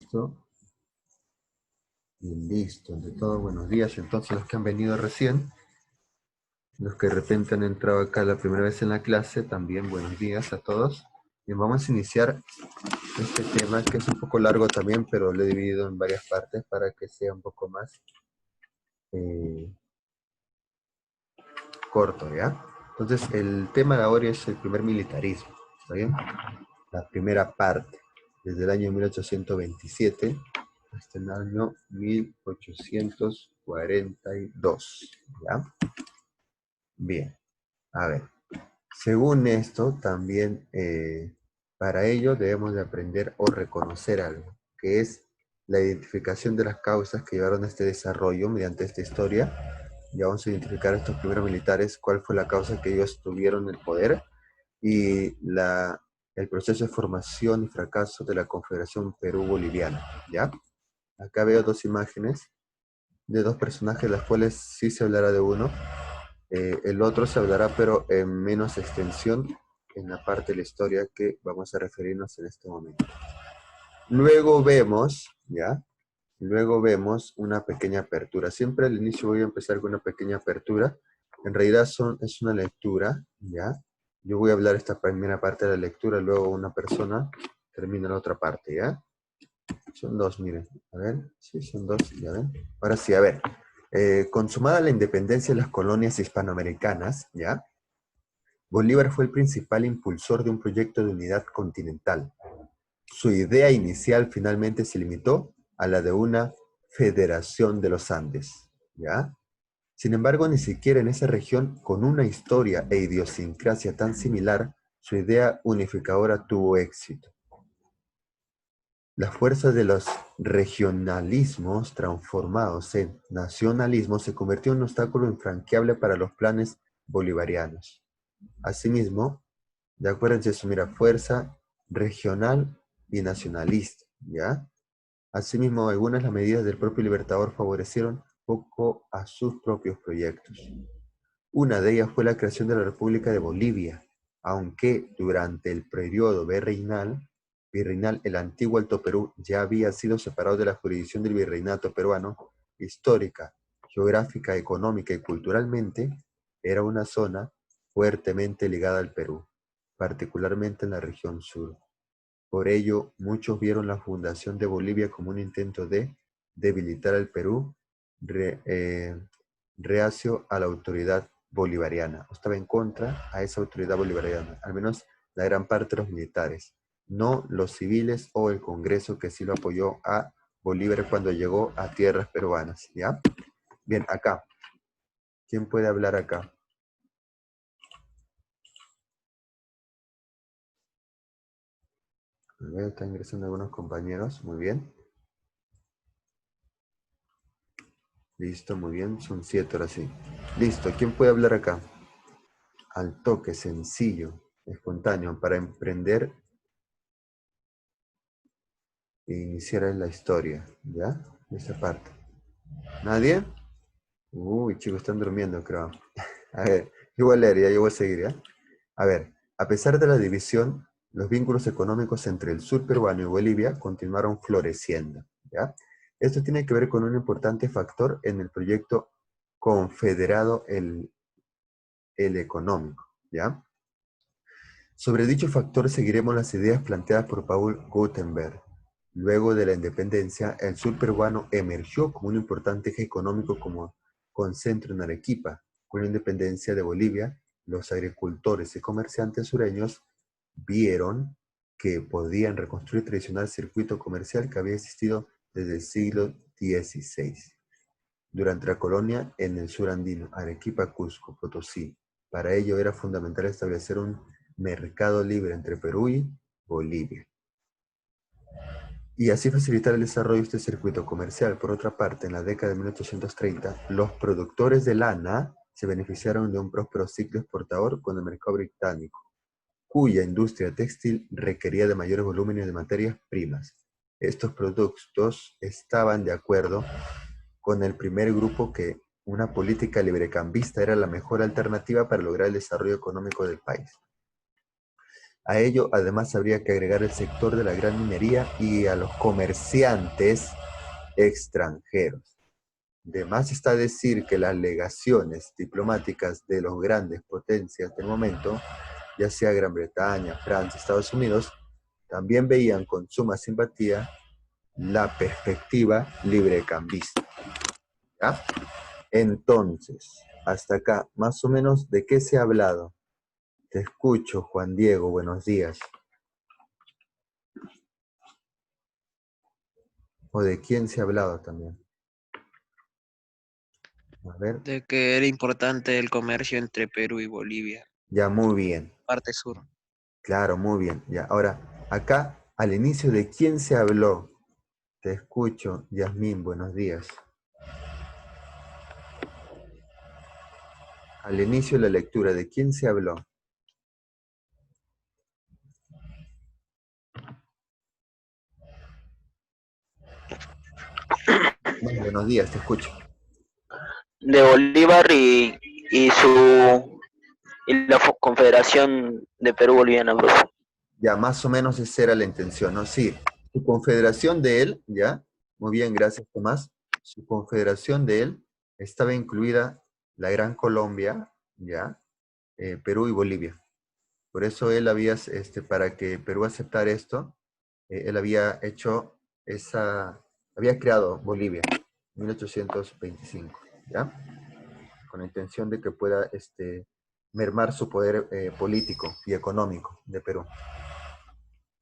Listo. Y listo. Ante todo, buenos días. Entonces, los que han venido recién, los que de repente han entrado acá la primera vez en la clase, también buenos días a todos. Bien, vamos a iniciar este tema que es un poco largo también, pero lo he dividido en varias partes para que sea un poco más eh, corto, ¿ya? Entonces, el tema de ahora es el primer militarismo, ¿está bien? La primera parte, desde el año 1827 hasta el año 1842, ¿ya? Bien, a ver, según esto, también para ello debemos de aprender o reconocer algo, que es la identificación de las causas que llevaron a este desarrollo mediante esta historia. Ya vamos a identificar a estos primeros militares, cuál fue la causa que ellos tuvieron el poder y el proceso de formación y fracaso de la Confederación Perú-Boliviana, ¿ya? Acá veo dos imágenes de dos personajes, de las cuales sí se hablará de uno. El otro se hablará, pero en menos extensión, en la parte de la historia que vamos a referirnos en este momento. Luego vemos, ¿ya? Luego vemos una pequeña apertura. Siempre al inicio voy a empezar con una pequeña apertura. En realidad es una lectura, ¿ya? Yo voy a hablar esta primera parte de la lectura, luego una persona termina la otra parte, ¿ya? Son dos, miren. A ver, sí, son dos, ya ven. Ahora sí, a ver. Consumada la independencia de las colonias hispanoamericanas, ¿ya? Bolívar fue el principal impulsor de un proyecto de unidad continental. Su idea inicial finalmente se limitó a la de una federación de los Andes, ¿ya? Sin embargo, ni siquiera en esa región, con una historia e idiosincrasia tan similar, su idea unificadora tuvo éxito. La fuerza de los regionalismos transformados en nacionalismo se convirtió en un obstáculo infranqueable para los planes bolivarianos. Asimismo, ya acuérdense eso, mira, fuerza regional y nacionalista, ¿ya? Asimismo, algunas de las medidas del propio Libertador favorecieron poco a sus propios proyectos. Una de ellas fue la creación de la República de Bolivia, aunque durante el periodo virreinal el antiguo Alto Perú ya había sido separado de la jurisdicción del virreinato peruano, histórica, geográfica, económica y culturalmente, era una zona fuertemente ligada al Perú, particularmente en la región sur. Por ello, muchos vieron la fundación de Bolivia como un intento de debilitar al Perú re- eh, reacio a la autoridad bolivariana, o estaba en contra a esa autoridad bolivariana, al menos la gran parte de los militares, no los civiles o el Congreso que sí lo apoyó a Bolívar cuando llegó a tierras peruanas, ¿ya? Bien, acá, ¿quién puede hablar acá? A ver, están ingresando algunos compañeros, muy bien. Listo, muy bien, son 7 ahora sí. Listo, ¿quién puede hablar acá? Al toque, sencillo, espontáneo, para emprender e iniciar en la historia, ¿ya? Esa parte. ¿Nadie? Uy, chicos, están durmiendo, creo. A ver, yo voy a leer, ya, yo voy a seguir, ¿ya? A ver, a pesar de la división, los vínculos económicos entre el sur peruano y Bolivia continuaron floreciendo, ¿ya? Esto tiene que ver con un importante factor en el proyecto confederado, el económico, ¿ya? Sobre dicho factor seguiremos las ideas planteadas por Paul Gutenberg. Luego de la independencia, el sur peruano emergió como un importante eje económico con centro en Arequipa. Con la independencia de Bolivia, los agricultores y comerciantes sureños vieron que podían reconstruir el tradicional circuito comercial que había existido desde el siglo XVI. Durante la colonia en el sur andino, Arequipa, Cusco, Potosí. Para ello era fundamental establecer un mercado libre entre Perú y Bolivia, y así facilitar el desarrollo de este circuito comercial. Por otra parte, en la década de 1830, los productores de lana se beneficiaron de un próspero ciclo exportador con el mercado británico, cuya industria textil requería de mayores volúmenes de materias primas. Estos productos estaban de acuerdo con el primer grupo que una política librecambista era la mejor alternativa para lograr el desarrollo económico del país. A ello, además, habría que agregar el sector de la gran minería y a los comerciantes extranjeros. De más está decir que las legaciones diplomáticas de los grandes potencias del momento, ya sea Gran Bretaña, Francia, Estados Unidos, también veían con suma simpatía la perspectiva librecambista. ¿Ya? Entonces, hasta acá, más o menos, ¿de qué se ha hablado? Te escucho, Juan Diego, buenos días. ¿O de quién se ha hablado también? A ver, De que era importante el comercio entre Perú y Bolivia, ya muy bien. parte sur. Claro, muy bien. Ya, ahora, acá, al inicio, ¿de quién se habló? Te escucho, Yasmín, buenos días. Al inicio de la lectura, ¿de quién se habló? Bueno, buenos días, te escucho. De Bolívar y la Confederación de Perú Boliviana, profe. Ya, más o menos esa era la intención, ¿no? Sí, su confederación de él, ¿ya? Muy bien, gracias, Tomás. Su confederación de él estaba incluida la Gran Colombia, ¿ya? Perú y Bolivia. Por eso él había, para que Perú aceptara esto, él había hecho había creado Bolivia en 1825, ¿ya? Con la intención de que pueda mermar su poder político y económico de Perú,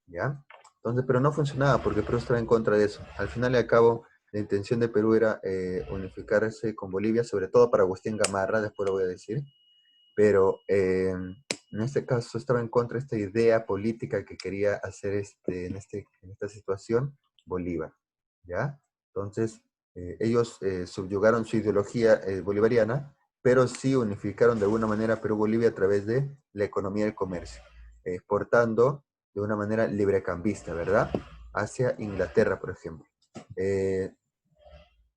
¿ya? Entonces, pero no funcionaba porque Perú estaba en contra de eso. Al final y al cabo, la intención de Perú era unificarse con Bolivia, sobre todo para Agustín Gamarra, después lo voy a decir, pero en este caso estaba en contra de esta idea política que quería hacer en esta situación Bolívar, ¿ya? Entonces, ellos subyugaron su ideología bolivariana, pero sí unificaron de alguna manera Perú-Bolivia a través de la economía y el comercio, exportando de una manera librecambista, ¿verdad? Hacia Inglaterra, por ejemplo.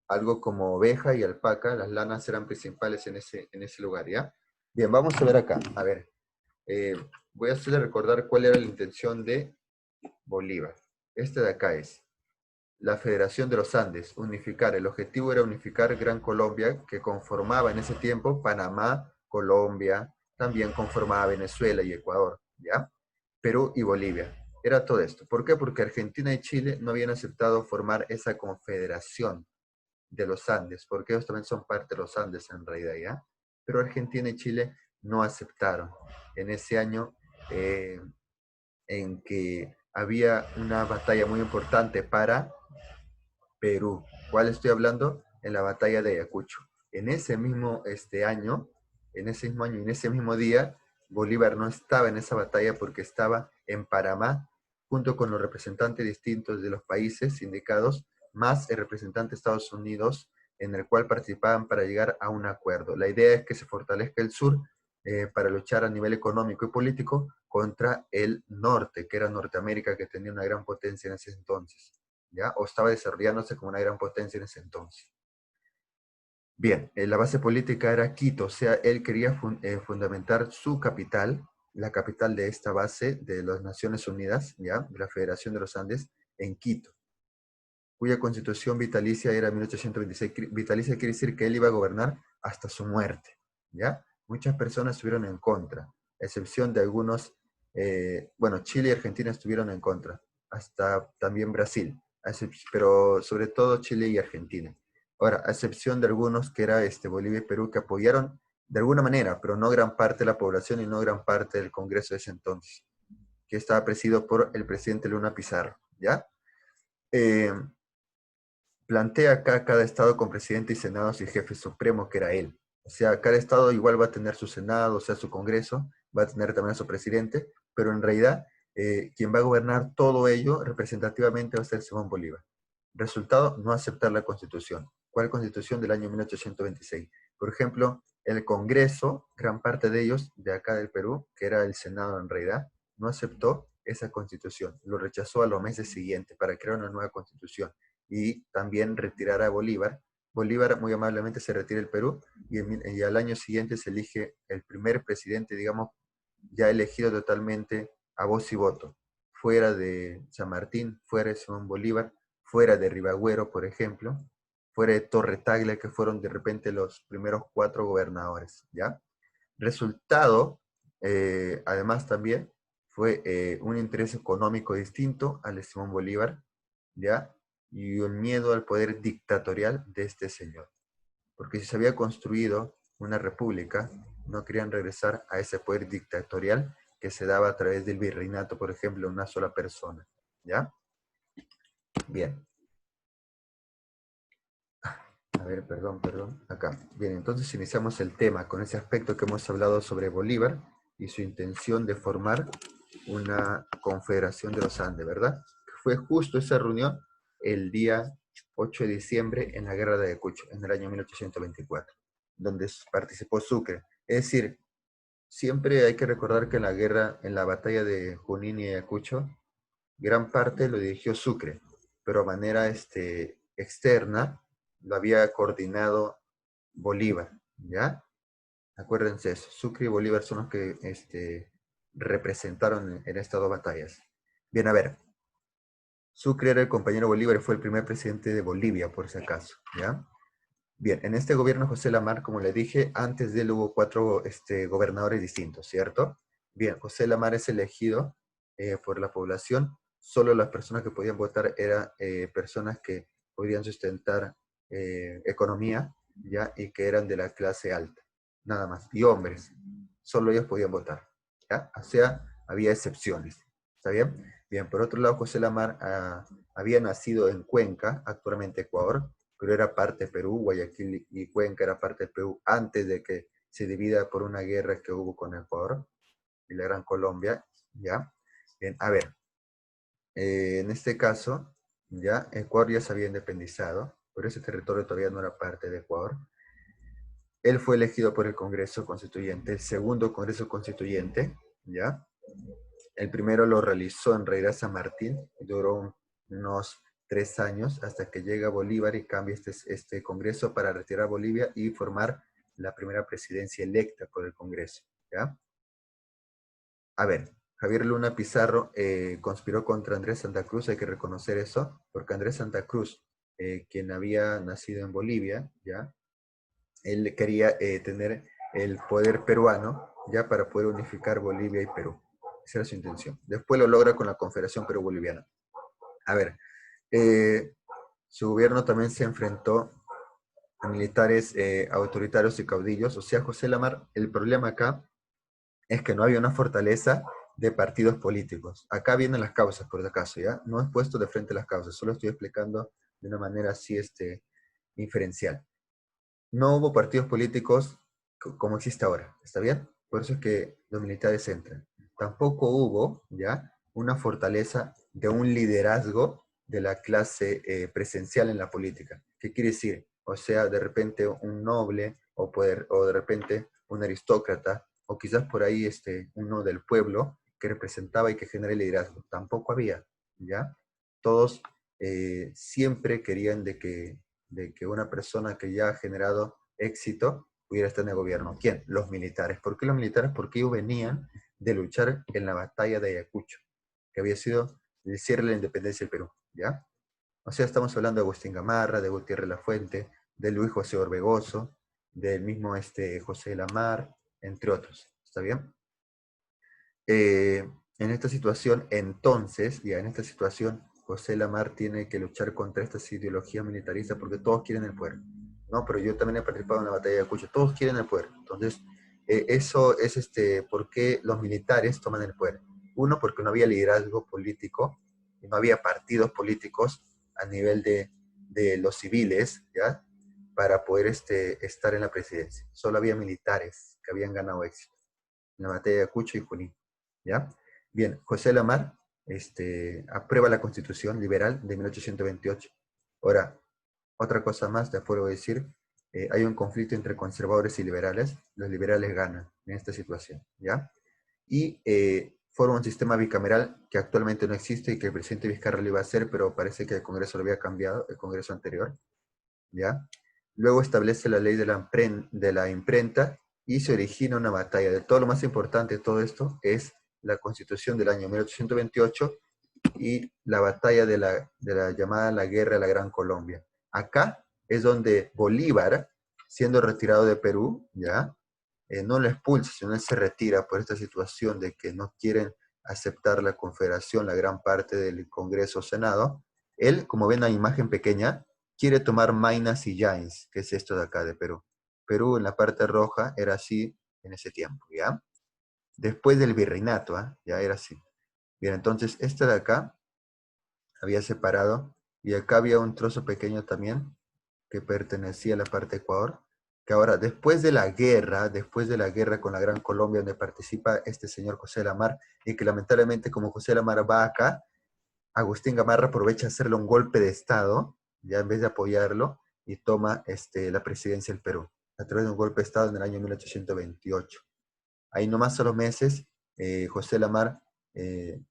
Algo como oveja y alpaca, las lanas eran principales en ese lugar, ¿ya? Bien, vamos a ver acá. A ver, voy a hacerle recordar cuál era la intención de Bolívar. Este de acá es la Federación de los Andes, unificar. El objetivo era unificar Gran Colombia, que conformaba en ese tiempo Panamá, Colombia, también conformaba Venezuela y Ecuador, ¿ya? Perú y Bolivia. Era todo esto. ¿Por qué? Porque Argentina y Chile no habían aceptado formar esa confederación de los Andes, porque ellos también son parte de los Andes en realidad, ¿ya? Pero Argentina y Chile no aceptaron. En ese año en que había una batalla muy importante para Perú. ¿Cuál estoy hablando? En la batalla de Ayacucho. En ese mismo año, en ese mismo año, en ese mismo día, Bolívar no estaba en esa batalla porque estaba en Panamá, junto con los representantes distintos de los países indicados, más el representante de Estados Unidos, en el cual participaban para llegar a un acuerdo. La idea es que se fortalezca el sur para luchar a nivel económico y político contra el norte, que era Norteamérica, que tenía una gran potencia en ese entonces. ¿Ya? O estaba desarrollándose como una gran potencia en ese entonces. Bien, la base política era Quito, o sea, él quería fundamentar su capital, la capital de esta base de las Naciones Unidas, ¿ya? De la Federación de los Andes, en Quito, cuya constitución vitalicia era 1826. Vitalicia quiere decir que él iba a gobernar hasta su muerte, ¿ya? Muchas personas estuvieron en contra, a excepción de algunos, bueno, Chile y Argentina estuvieron en contra, hasta también Brasil, pero sobre todo Chile y Argentina. Ahora, a excepción de algunos que era Bolivia y Perú, que apoyaron de alguna manera, pero no gran parte de la población y no gran parte del Congreso de ese entonces, que estaba presidido por el presidente Luna Pizarro, ¿ya? Eh, Plantea acá cada estado con presidente y senados y jefe supremo, que era él. O sea, cada estado igual va a tener su senado, o sea, su congreso, va a tener también a su presidente, pero en realidad quien va a gobernar todo ello representativamente va a ser Simón Bolívar. Resultado, no aceptar la constitución. ¿Cuál constitución? Del año 1826. Por ejemplo, el Congreso, gran parte de ellos, de acá del Perú, que era el Senado en realidad, no aceptó esa constitución. Lo rechazó a los meses siguientes para crear una nueva constitución y también retirar a Bolívar. Bolívar muy amablemente se retira del Perú y al año siguiente se elige el primer presidente, digamos, ya elegido totalmente a voz y voto, fuera de San Martín, fuera de Simón Bolívar, fuera de Ribagüero, por ejemplo, fuera de Torre Tagle, que fueron de repente los primeros 4 gobernadores, ¿ya? Resultado, además también, fue un interés económico distinto al de Simón Bolívar, ¿ya? Y un miedo al poder dictatorial de este señor. Porque si se había construido una república, no querían regresar a ese poder dictatorial que se daba a través del virreinato, por ejemplo, una sola persona, ¿ya? Bien. A ver, perdón, acá. Bien, entonces iniciamos el tema con ese aspecto que hemos hablado sobre Bolívar y su intención de formar una confederación de los Andes, ¿verdad? Fue justo esa reunión el día 8 de diciembre en la guerra de Ayacucho, en el año 1824, donde participó Sucre. Es decir, siempre hay que recordar que en la guerra, en la batalla de Junín y Ayacucho, gran parte lo dirigió Sucre, pero a manera externa lo había coordinado Bolívar, ¿ya? Acuérdense eso, Sucre y Bolívar son los que representaron en estas 2 batallas. Bien, a ver, Sucre era el compañero Bolívar y fue el primer presidente de Bolivia, por si acaso, ¿ya? Bien, en este gobierno José Lamar, como le dije, antes de él hubo 4 gobernadores distintos, ¿cierto? Bien, José Lamar es elegido por la población. Solo las personas que podían votar eran personas que podían sustentar economía, ¿ya? Y que eran de la clase alta, nada más. Y hombres, solo ellos podían votar, ¿ya? O sea, había excepciones, ¿está bien? Bien, por otro lado, José Lamar había nacido en Cuenca, actualmente Ecuador, pero era parte de Perú. Guayaquil y Cuenca era parte de Perú antes de que se divida por una guerra que hubo con Ecuador y la Gran Colombia, ¿ya? Bien, a ver, en este caso, ya, Ecuador ya se había independizado, pero ese territorio todavía no era parte de Ecuador. Él fue elegido por el Congreso Constituyente, el segundo Congreso Constituyente, ¿ya? El primero lo realizó en realidad San Martín, duró unos 3 años hasta que llega Bolívar y cambia este Congreso para retirar a Bolivia y formar la primera presidencia electa por el Congreso, ¿ya? A ver, Javier Luna Pizarro conspiró contra Andrés Santa Cruz, hay que reconocer eso, porque Andrés Santa Cruz, quien había nacido en Bolivia, ¿ya? Él quería tener el poder peruano, ya, para poder unificar Bolivia y Perú. Esa era su intención. Después lo logra con la Confederación Perú-Boliviana. A ver, su gobierno también se enfrentó a militares autoritarios y caudillos. O sea, José Lamar, el problema acá es que no había una fortaleza de partidos políticos. Acá vienen las causas, por si acaso, ¿ya? No he puesto de frente las causas, solo estoy explicando de una manera así inferencial. No hubo partidos políticos como existe ahora, ¿está bien? Por eso es que los militares entran. Tampoco hubo, ¿ya?, una fortaleza de un liderazgo de la clase presencial en la política. ¿Qué quiere decir? O sea, de repente un noble, o de repente un aristócrata, o quizás por ahí uno del pueblo que representaba y que genera el liderazgo. Tampoco había, ¿ya? Todos siempre querían de que una persona que ya ha generado éxito pudiera estar en el gobierno. ¿Quién? Los militares. ¿Por qué los militares? Porque ellos venían de luchar en la batalla de Ayacucho, que había sido el cierre de la independencia del Perú, ¿ya? O sea, estamos hablando de Agustín Gamarra, de Gutiérrez Lafuente, de Luis José Orbegoso, del mismo José Lamar, entre otros, ¿está bien? En esta situación, entonces, ya en esta situación, José Lamar tiene que luchar contra estas ideologías militaristas porque todos quieren el poder. No, pero yo también he participado en la batalla de Ayacucho, todos quieren el poder. Entonces, eso es por qué los militares toman el poder. Uno, porque no había liderazgo político, y no había partidos políticos a nivel de los civiles, ¿ya?, para poder estar en la presidencia. Solo había militares que habían ganado éxito en la batalla de Ayacucho y Junín, ¿ya? Bien, José Lamar aprueba la Constitución Liberal de 1828. Ahora, otra cosa más, te puedo decir, hay un conflicto entre conservadores y liberales. Los liberales ganan en esta situación, ¿ya? Y forma un sistema bicameral que actualmente no existe y que el presidente Vizcarra lo iba a hacer, pero parece que el Congreso lo había cambiado, el Congreso anterior, ¿ya? Luego establece la ley de la imprenta y se origina una batalla. De todo lo más importante de todo esto es la Constitución del año 1828 y la batalla de la llamada la Guerra de la Gran Colombia. Acá es donde Bolívar, siendo retirado de Perú, ¿ya? No lo expulsa, sino él se retira por esta situación de que no quieren aceptar la Confederación, la gran parte del Congreso o Senado. Él, como ven la imagen pequeña, quiere tomar Maynas y Yáiz, que es esto de acá de Perú. Perú en la parte roja era así en ese tiempo, ¿ya? Después del virreinato, ¿eh? Ya era así. Bien, entonces este de acá había separado y acá había un trozo pequeño también que pertenecía a la parte de Ecuador, que ahora, después de la guerra con la Gran Colombia, donde participa este señor José Lamar, y que lamentablemente como José Lamar va acá, Agustín Gamarra aprovecha hacerle un golpe de Estado, ya en vez de apoyarlo, y toma la presidencia del Perú, a través de un golpe de Estado en el año 1828. Ahí nomás a los meses, José Lamar,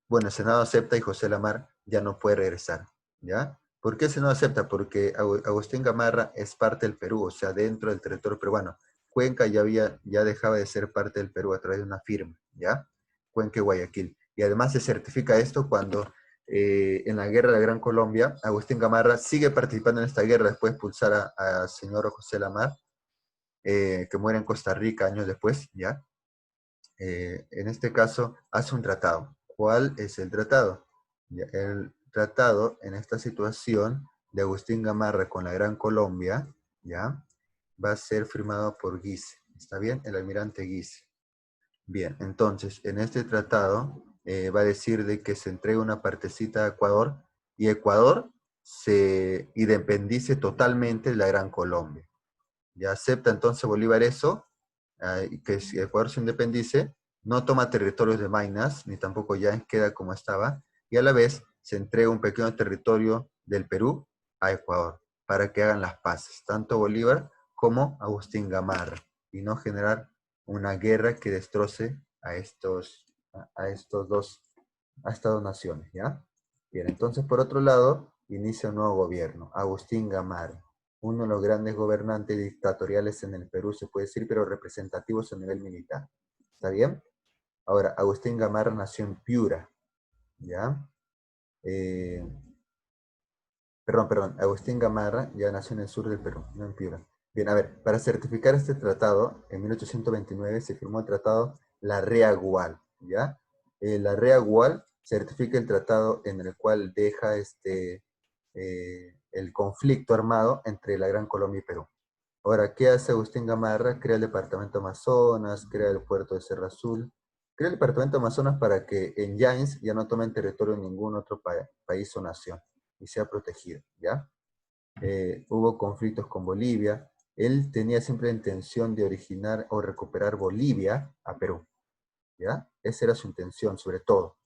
bueno, el Senado acepta y José Lamar ya no puede regresar, ¿ya? ¿Por qué el Senado acepta? Porque Agustín Gamarra es parte del Perú, o sea, dentro del territorio peruano. Cuenca ya dejaba de ser parte del Perú a través de una firma, ¿ya? Cuenca y Guayaquil. Y además se certifica esto cuando en la Guerra de la Gran Colombia, Agustín Gamarra sigue participando en esta guerra después de expulsar al señor José Lamar, que muere en Costa Rica años después, ¿ya? En este caso, hace un tratado. ¿Cuál es el tratado? El tratado, en esta situación de Agustín Gamarra con la Gran Colombia, ¿ya? Va a ser firmado por Guise. ¿Está bien? El almirante Guise. Bien, entonces, en este tratado va a decir de que se entrega una partecita a Ecuador y Ecuador se independice totalmente de la Gran Colombia. Ya acepta entonces Bolívar eso, que si Ecuador se independice, no toma territorios de Maynas, ni tampoco ya queda como estaba, y a la vez se entrega un pequeño territorio del Perú a Ecuador, para que hagan las paces, tanto Bolívar como Agustín Gamarra, y no generar una guerra que destroce a estas dos naciones, ¿ya? Bien, entonces por otro lado, inicia un nuevo gobierno, Agustín Gamarra, uno de los grandes gobernantes dictatoriales en el Perú, se puede decir, pero representativos a nivel militar. ¿Está bien? Ahora, Agustín Gamarra nació en Piura, ¿ya? Eh, perdón, Agustín Gamarra ya nació en el sur del Perú, no en Piura. Bien, a ver, para certificar este tratado, en 1829 se firmó el tratado Larrea-Gual, ¿ya? Larrea-Gual certifica el tratado en el cual deja el conflicto armado entre la Gran Colombia y Perú. Ahora, ¿qué hace Agustín Gamarra? Crea el departamento Amazonas, crea el puerto de Cerro Azul, crea el departamento Amazonas para que en Yáiz ya no tomen territorio en ningún otro país o nación y sea protegido, ¿ya? Hubo conflictos con Bolivia. Él tenía siempre la intención de originar o recuperar Bolivia a Perú, ¿ya? Esa era su intención, sobre todo.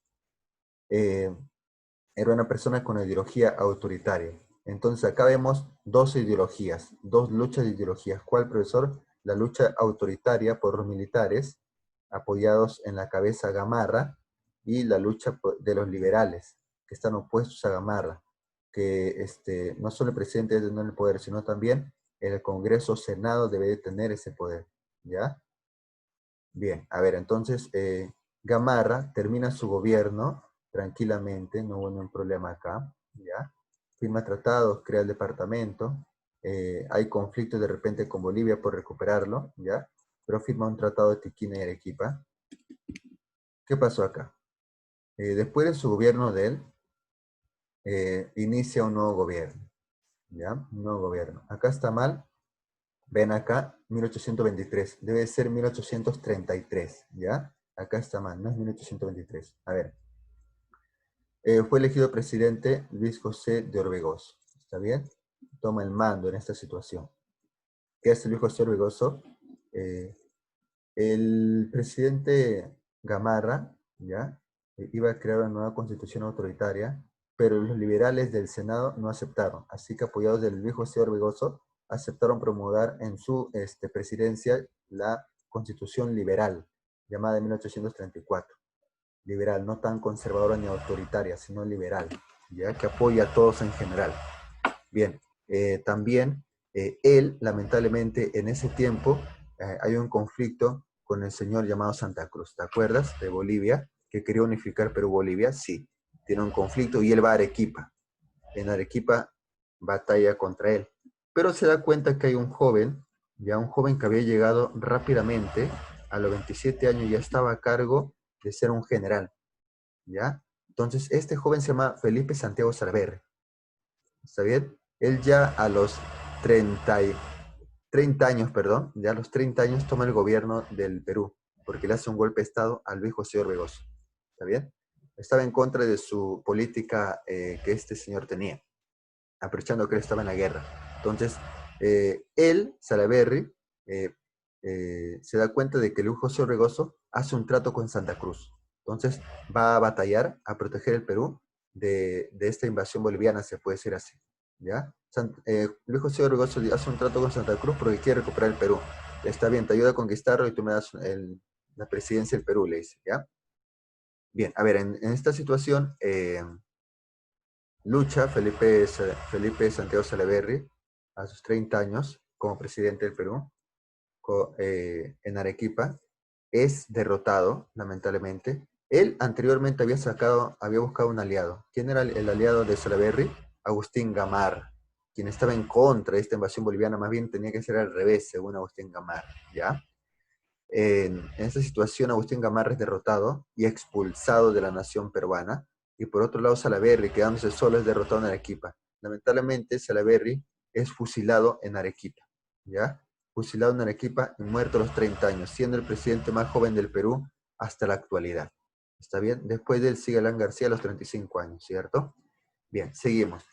Era una persona con ideología autoritaria. Entonces acá vemos dos ideologías, dos luchas de ideologías. ¿Cuál, profesor? La lucha autoritaria por los militares, apoyados en la cabeza Gamarra, y la lucha de los liberales, que están opuestos a Gamarra, que no solo el presidente debe tener el poder, sino también el Congreso, Senado debe de tener ese poder, ¿ya? Bien, a ver, entonces Gamarra termina su gobierno tranquilamente, no hubo ningún problema acá, ¿ya? Firma tratados, crea el departamento, hay conflictos de repente con Bolivia por recuperarlo, ¿ya? Pero firma un tratado de Tiquina y Arequipa. ¿Qué pasó acá? Después de su gobierno de él, inicia un nuevo gobierno, ¿ya? Un nuevo gobierno. Acá está mal, ven acá, 1823, debe ser 1833, ¿ya? Acá está mal, no es 1823. A ver, fue elegido presidente Luis José de Orbegoso, ¿está bien? Toma el mando en esta situación. ¿Qué hace Luis José Orbegoso? El presidente Gamarra, ¿ya? Iba a crear una nueva constitución autoritaria, pero los liberales del Senado no aceptaron, así que apoyados del Luis José Orbegoso, aceptaron promulgar en su presidencia la constitución liberal, llamada de 1834. Liberal, no tan conservadora ni autoritaria, sino liberal, ya que apoya a todos en general. Bien, también él, lamentablemente, en ese tiempo hay un conflicto con el señor llamado Santa Cruz, ¿te acuerdas? De Bolivia, que quería unificar Perú-Bolivia, sí, tiene un conflicto y él va a Arequipa. En Arequipa batalla contra él. Pero se da cuenta que hay un joven, ya un joven que había llegado rápidamente, a los 27 años ya estaba a cargo de ser un general, ¿ya? Entonces, este joven se llama Felipe Santiago Salaverry, ¿está bien? Él ya a los 30 años, perdón, ya a los 30 años toma el gobierno del Perú, porque le hace un golpe de Estado a Luis José Orbegoso, ¿está bien? Estaba en contra de su política que este señor tenía, aprovechando que él estaba en la guerra. Entonces, él, Salaverry, se da cuenta de que Luis José Orbegoso hace un trato con Santa Cruz. Entonces, va a batallar, a proteger el Perú de esta invasión boliviana, se puede decir así, ¿ya? Luis José Orbegoso hace un trato con Santa Cruz porque quiere recuperar el Perú. Está bien, te ayuda a conquistarlo y tú me das la presidencia del Perú, le dice, ¿ya? Bien, a ver, en esta situación, lucha Felipe Santiago Salaverry a sus 30 años como presidente del Perú en Arequipa. Es derrotado, lamentablemente. Él anteriormente había buscado un aliado. ¿Quién era el aliado de Salaverry? Agustín Gamarra, quien estaba en contra de esta invasión boliviana. Más bien tenía que ser al revés, según Agustín Gamarra, ¿ya? En esta situación, Agustín Gamarra es derrotado y expulsado de la nación peruana. Y por otro lado, Salaverry, quedándose solo, es derrotado en Arequipa. Lamentablemente, Salaverry es fusilado en Arequipa, ¿ya? Fusilado en Arequipa y muerto a los 30 años, siendo el presidente más joven del Perú hasta la actualidad. ¿Está bien? Después de él sigue Alan García a los 35 años, ¿cierto? Bien, seguimos.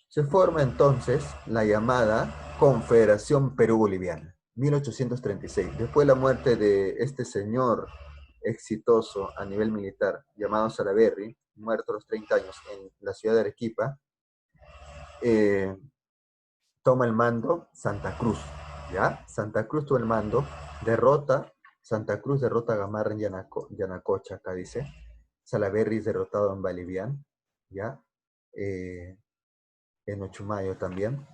Se forma entonces la llamada Confederación Perú-Boliviana, 1836. Después de la muerte de este señor exitoso a nivel militar, llamado Salaverry, muerto a los 30 años en la ciudad de Arequipa, toma el mando Santa Cruz, ¿ya? Santa Cruz toma el mando, Santa Cruz derrota a Gamarra en Yanacocha, acá dice. Salaverry es derrotado en Bolivian, ¿ya? En Uchumayo también.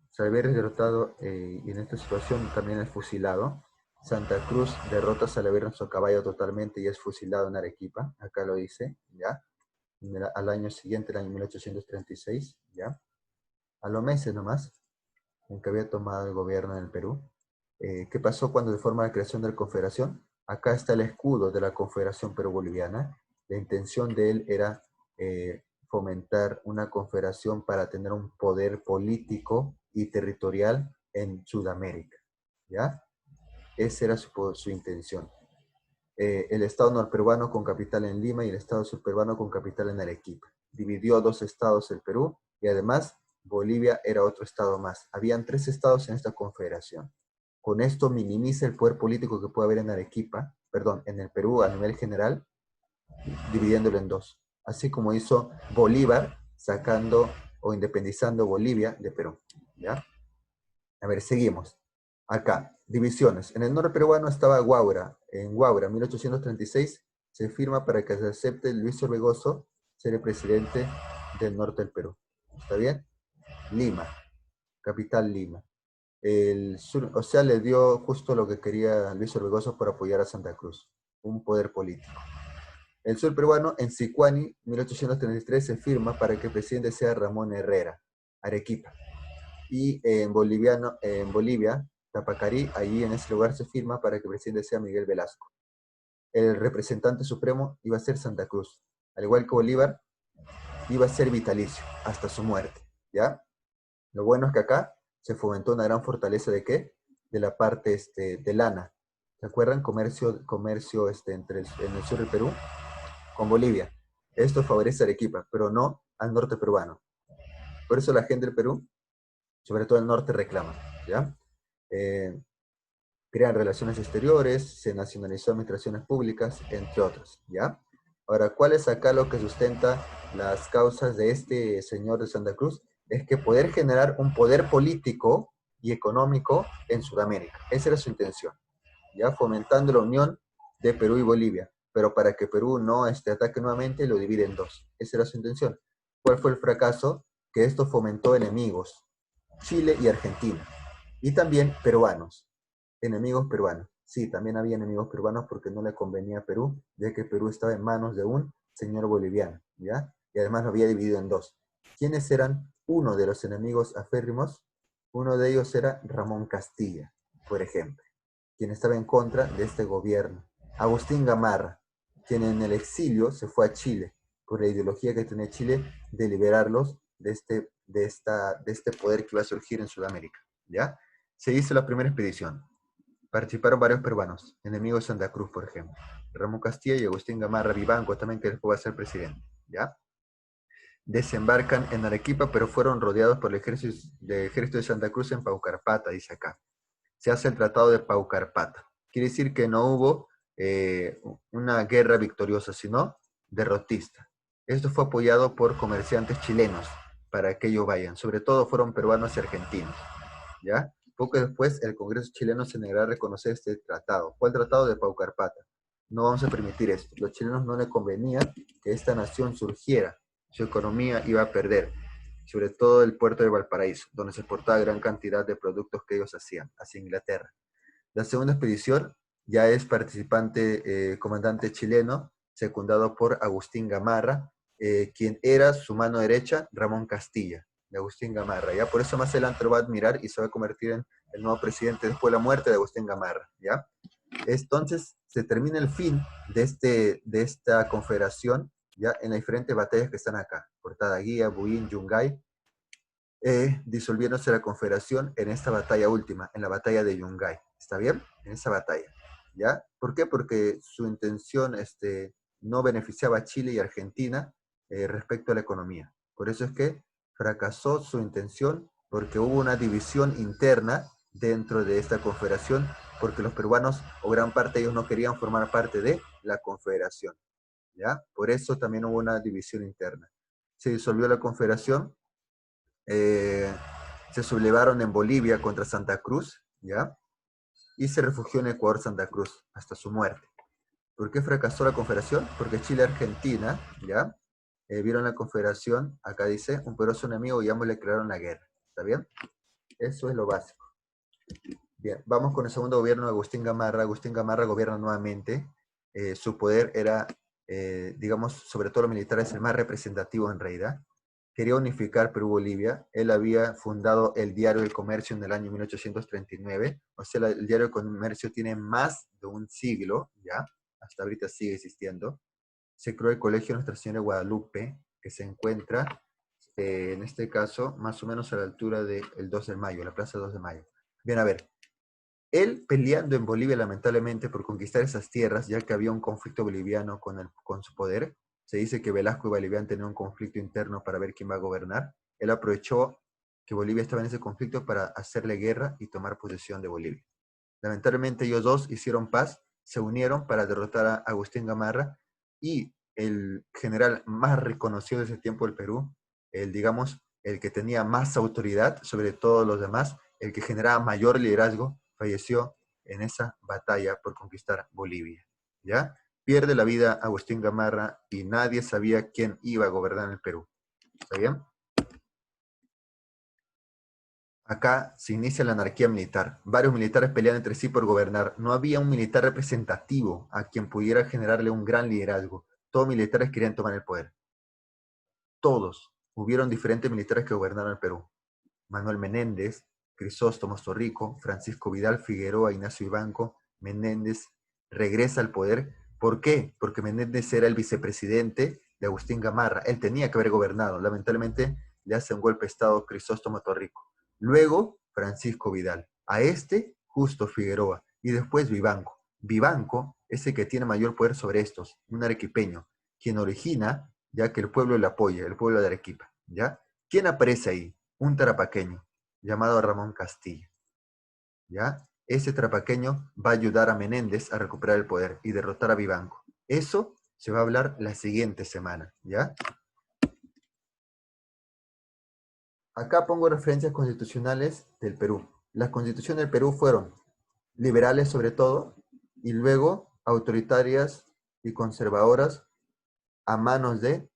Salaverry es derrotado y en esta situación también es fusilado. Santa Cruz derrota a Salaverry en su caballo totalmente y es fusilado en Arequipa, acá lo dice, ¿ya? Al año siguiente, el año 1836, ¿ya? A los meses nomás, en que había tomado el gobierno en el Perú. ¿Qué pasó cuando se forma la creación de la Confederación? Acá está el escudo de la Confederación Perú-Boliviana. La intención de él era fomentar una confederación para tener un poder político y territorial en Sudamérica, ¿ya? Esa era su intención. El Estado norperuano con capital en Lima y el Estado surperuano con capital en Arequipa. Dividió dos estados el Perú y además Bolivia era otro estado más. Habían 3 estados en esta confederación. Con esto minimiza el poder político que puede haber en Arequipa, perdón, en el Perú a nivel general, dividiéndolo en 2. Así como hizo Bolívar sacando o independizando Bolivia de Perú, ¿ya? A ver, seguimos. Acá, divisiones. En el norte peruano estaba Guaura. En Guaura, 1836, se firma para que se acepte Luis Orbegoso ser el presidente del norte del Perú. ¿Está bien? Lima, capital Lima. El sur, o sea, le dio justo lo que quería Luis Orbegoso por apoyar a Santa Cruz, un poder político. El sur peruano, en Sicuani, 1833, se firma para que el presidente sea Ramón Herrera, Arequipa. Y en Bolivia, Tapacarí, allí en ese lugar se firma para que el presidente sea Miguel Velasco. El representante supremo iba a ser Santa Cruz. Al igual que Bolívar, iba a ser vitalicio hasta su muerte, ¿ya? Lo bueno es que acá se fomentó una gran fortaleza ¿de qué? De la parte de lana. ¿Se acuerdan? Comercio en el sur del Perú con Bolivia. Esto favorece a Arequipa, pero no al norte peruano. Por eso la gente del Perú, sobre todo el norte, reclama, ¿ya? Crean relaciones exteriores, se nacionalizó administraciones públicas, entre otros, ¿ya? Ahora, ¿cuál es acá lo que sustenta las causas de este señor de Santa Cruz? Es que poder generar un poder político y económico en Sudamérica. Esa era su intención, ¿ya? Fomentando la unión de Perú y Bolivia, pero para que Perú no ataque nuevamente, lo divide en 2. Esa era su intención. ¿Cuál fue el fracaso? Que esto fomentó enemigos, Chile y Argentina, y también peruanos, enemigos peruanos. Sí, también había enemigos peruanos porque no le convenía a Perú, ya que Perú estaba en manos de un señor boliviano, ¿ya? Y además lo había dividido en dos. ¿Quiénes eran uno de los enemigos aférrimos? Uno de ellos era Ramón Castilla, por ejemplo, quien estaba en contra de este gobierno. Agustín Gamarra, quien en el exilio se fue a Chile, por la ideología que tenía Chile de liberarlos de este poder que iba a surgir en Sudamérica, ¿ya? Se hizo la primera expedición. Participaron varios peruanos, enemigos de Santa Cruz, por ejemplo. Ramón Castilla y Agustín Gamarra Vivanco también, que después va a ser presidente, ¿ya? Desembarcan en Arequipa, pero fueron rodeados por el ejército de Santa Cruz en Paucarpata, dice acá. Se hace el Tratado de Paucarpata. Quiere decir que no hubo una guerra victoriosa, sino derrotista. Esto fue apoyado por comerciantes chilenos para que ellos vayan. Sobre todo fueron peruanos y argentinos, ¿ya? Poco después, el Congreso chileno se negará a reconocer este tratado. Fue el Tratado de Paucarpata. No vamos a permitir esto. Los chilenos no les convenía que esta nación surgiera. Su economía iba a perder, sobre todo el puerto de Valparaíso, donde se exportaba gran cantidad de productos que ellos hacían hacia Inglaterra. La segunda expedición ya es participante, comandante chileno, secundado por Agustín Gamarra, quien era su mano derecha, Ramón Castilla, de Agustín Gamarra, ¿ya? Por eso más adelante lo va a admirar y se va a convertir en el nuevo presidente después de la muerte de Agustín Gamarra, ¿ya? Entonces, se termina el fin de esta confederación, ¿ya? En las diferentes batallas que están acá, Cortadaguía, Buin, Yungay, disolviéndose la confederación en esta batalla última, en la batalla de Yungay. ¿Está bien? En esa batalla. ¿Ya? ¿Por qué? Porque su intención no beneficiaba a Chile y Argentina respecto a la economía. Por eso es que fracasó su intención, porque hubo una división interna dentro de esta confederación, porque los peruanos, o gran parte de ellos, no querían formar parte de la confederación. ¿Ya? Por eso también hubo una división interna. Se disolvió la confederación, eh, se sublevaron en Bolivia contra Santa Cruz, ¿ya? Y se refugió en Ecuador Santa Cruz hasta su muerte. ¿Por qué fracasó la confederación? Porque Chile y Argentina, ¿ya? Vieron la confederación, acá dice, un poderoso enemigo y ambos le crearon la guerra. ¿Está bien? Eso es lo básico. Bien, vamos con el segundo gobierno de Agustín Gamarra. Agustín Gamarra gobierna nuevamente. Su poder era, digamos, sobre todo los militares, el más representativo en realidad. Quería unificar Perú-Bolivia. Él había fundado el Diario del Comercio en el año 1839. O sea, el Diario del Comercio tiene más de un siglo, ¿ya? Hasta ahorita sigue existiendo. Se creó el Colegio Nuestra Señora de Guadalupe, que se encuentra, en este caso, más o menos a la altura del 2 de mayo, la Plaza 2 de Mayo. Bien, a ver, él peleando en Bolivia lamentablemente por conquistar esas tierras, ya que había un conflicto boliviano con su poder. Se dice que Velasco y Boliviano tenían un conflicto interno para ver quién va a gobernar. Él aprovechó que Bolivia estaba en ese conflicto para hacerle guerra y tomar posesión de Bolivia. Lamentablemente ellos dos hicieron paz, se unieron para derrotar a Agustín Gamarra, y el general más reconocido de ese tiempo del Perú, digamos, el que tenía más autoridad sobre todos los demás, el que generaba mayor liderazgo, falleció en esa batalla por conquistar Bolivia, ¿ya? Pierde la vida Agustín Gamarra y nadie sabía quién iba a gobernar el Perú. ¿Está bien? Acá se inicia la anarquía militar. Varios militares pelean entre sí por gobernar. No había un militar representativo a quien pudiera generarle un gran liderazgo. Todos militares querían tomar el poder. Todos. Hubieron diferentes militares que gobernaron el Perú. Manuel Menéndez, Crisóstomo Torrico, Francisco Vidal Figueroa, Ignacio Ibanco. Menéndez regresa al poder. ¿Por qué? Porque Menéndez era el vicepresidente de Agustín Gamarra. Él tenía que haber gobernado. Lamentablemente le hace un golpe de estado Crisóstomo Torrico. Luego, Francisco Vidal. A Justo Figueroa. Y después Vivanco. Vivanco es el que tiene mayor poder sobre estos, un arequipeño, quien origina, ya que el pueblo le apoya, el pueblo de Arequipa, ¿ya? ¿Quién aparece ahí? Un tarapaqueño, llamado Ramón Castilla, ¿ya? Ese tarapaqueño va a ayudar a Menéndez a recuperar el poder y derrotar a Vivanco. Eso se va a hablar la siguiente semana, ¿ya? Acá pongo referencias constitucionales del Perú. Las constituciones del Perú fueron liberales sobre todo, y luego autoritarias y conservadoras a manos de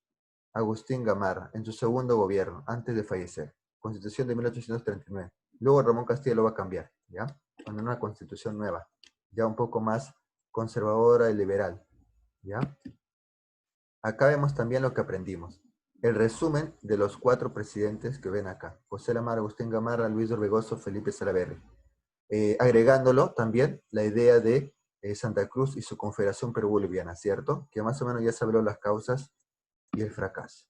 Agustín Gamarra en su segundo gobierno, antes de fallecer. Constitución de 1839. Luego Ramón Castilla lo va a cambiar, ¿ya? Con una constitución nueva. ya un poco más conservadora y liberal, ¿ya? Acá vemos también lo que aprendimos. El resumen de los 4 presidentes que ven acá. José Lamar, Agustín Gamarra, Luis Orbegoso, Felipe Salaverry. Agregándolo también la idea de Santa Cruz y su Confederación Perú-Boliviana, ¿cierto? Que más o menos ya se habló las causas y el fracaso.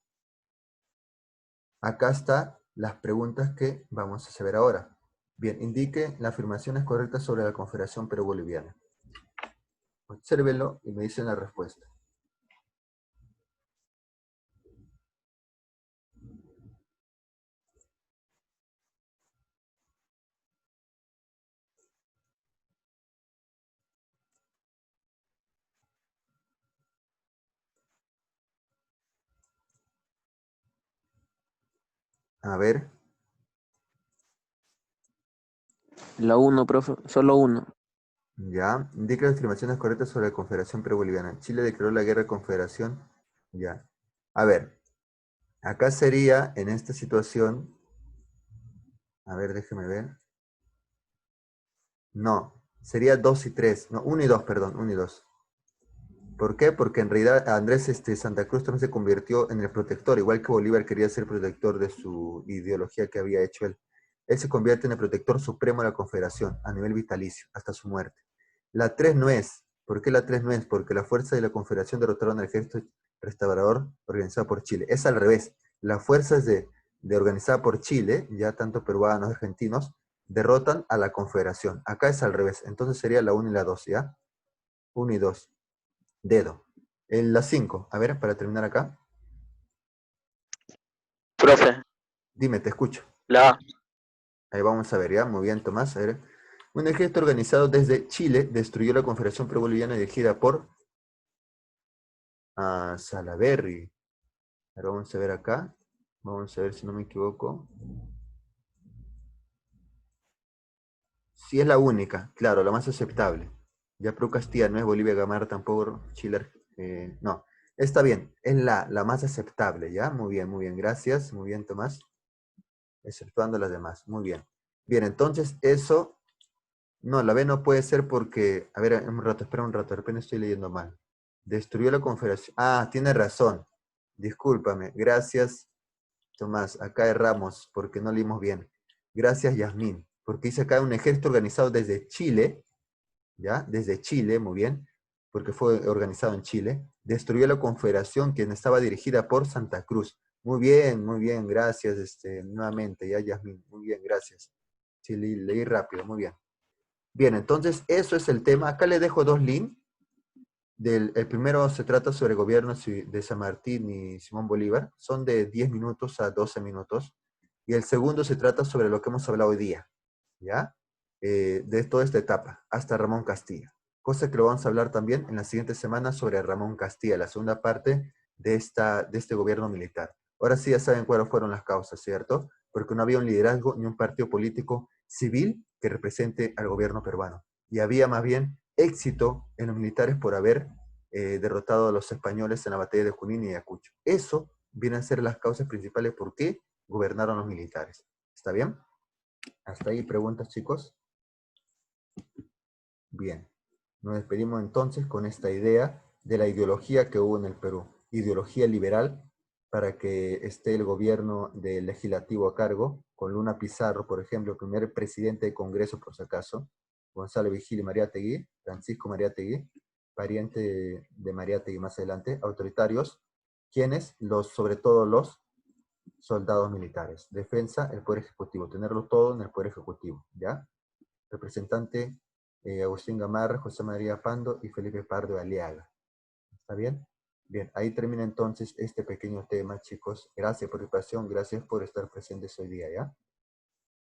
Acá están las preguntas que vamos a saber ahora. Bien, indique las afirmaciones correctas sobre la Confederación Perú-Boliviana. Obsérvenlo y me dicen la respuesta. A ver, La uno, profe, solo uno. ya. Indique las afirmaciones correctas sobre la Confederación Perú-Boliviana. Chile declaró la guerra de Confederación. Ya. A ver, acá sería, en esta situación, a ver, déjeme ver. No, sería 2 y 3. No, 1 y 2, perdón, 1 y 2. ¿Por qué? Porque en realidad Andrés Santa Cruz también se convirtió en el protector, igual que Bolívar quería ser protector de su ideología que había hecho él. Él se convierte en el protector supremo de la Confederación a nivel vitalicio, hasta su muerte. La 3 no es. ¿Por qué la 3 no es? Porque la fuerza de la Confederación derrotaron al ejército restaurador organizado por Chile. Es al revés. Las fuerzas de organizada por Chile, ya tanto peruanos, argentinos, derrotan a la Confederación. Acá es al revés. Entonces sería la 1 y la 2, ¿ya? 1 y 2. Dedo. La 5. A ver, para terminar acá. Profe, Dime, te escucho. la A. Ahí vamos a ver, ¿ya? Muy bien, Tomás. A ver. Un ejército organizado desde Chile destruyó la Confederación Pro-Boliviana dirigida por Salaverry. Ahora vamos a ver acá. Vamos a ver si no me equivoco. Sí, es la única, claro, la más aceptable. Ya Pro Castilla no es Bolivia, Gamar tampoco, Chile, no. Está bien, es la más aceptable, ¿ya? Muy bien, gracias. Muy bien, Tomás. Exceptuando las demás, muy bien. Bien, entonces eso, no, la B no puede ser porque, a ver, un rato, espera un rato, de repente estoy leyendo mal. Destruyó la Confederación. Ah, tiene razón. Discúlpame, gracias, Tomás. Acá erramos porque no leímos bien. Gracias, Yasmín. Porque dice acá un ejército organizado desde Chile, ¿ya? Desde Chile, muy bien, porque fue organizado en Chile. Destruyó la Confederación, quien estaba dirigida por Santa Cruz. Muy bien, gracias, nuevamente, ya, Yasmín. Muy bien, gracias. Sí, leí rápido, muy bien. Bien, entonces eso es el tema. Acá le dejo 2 links. El primero se trata sobre el gobierno de San Martín y Simón Bolívar. Son de 10 minutos a 12 minutos. Y el segundo se trata sobre lo que hemos hablado hoy día, ¿ya? De toda esta etapa, hasta Ramón Castilla. Cosa que lo vamos a hablar también en la siguiente semana sobre Ramón Castilla, la segunda parte de este gobierno militar. Ahora sí ya saben cuáles fueron las causas, ¿cierto? Porque no había un liderazgo ni un partido político civil que represente al gobierno peruano. Y había más bien éxito en los militares por haber derrotado a los españoles en la batalla de Junín y Ayacucho. Eso vienen a ser las causas principales por qué gobernaron los militares. ¿Está bien? Hasta ahí preguntas, chicos. Bien. Nos despedimos entonces con esta idea de la ideología que hubo en el Perú. Ideología liberal para que esté el gobierno del legislativo a cargo, con Luna Pizarro, por ejemplo, primer presidente de Congreso, por si acaso, Gonzalo Vigil y Mariátegui, Francisco Mariátegui, pariente de Mariátegui más adelante, autoritarios, quienes, sobre todo los soldados militares. Defensa, el Poder Ejecutivo, tenerlo todo en el Poder Ejecutivo, ¿ya? Representante Agustín Gamarra, José María Pando y Felipe Pardo Aliaga. ¿Está bien? Bien, ahí termina entonces este pequeño tema, chicos. Gracias por la participación, gracias por estar presentes hoy día, ¿ya?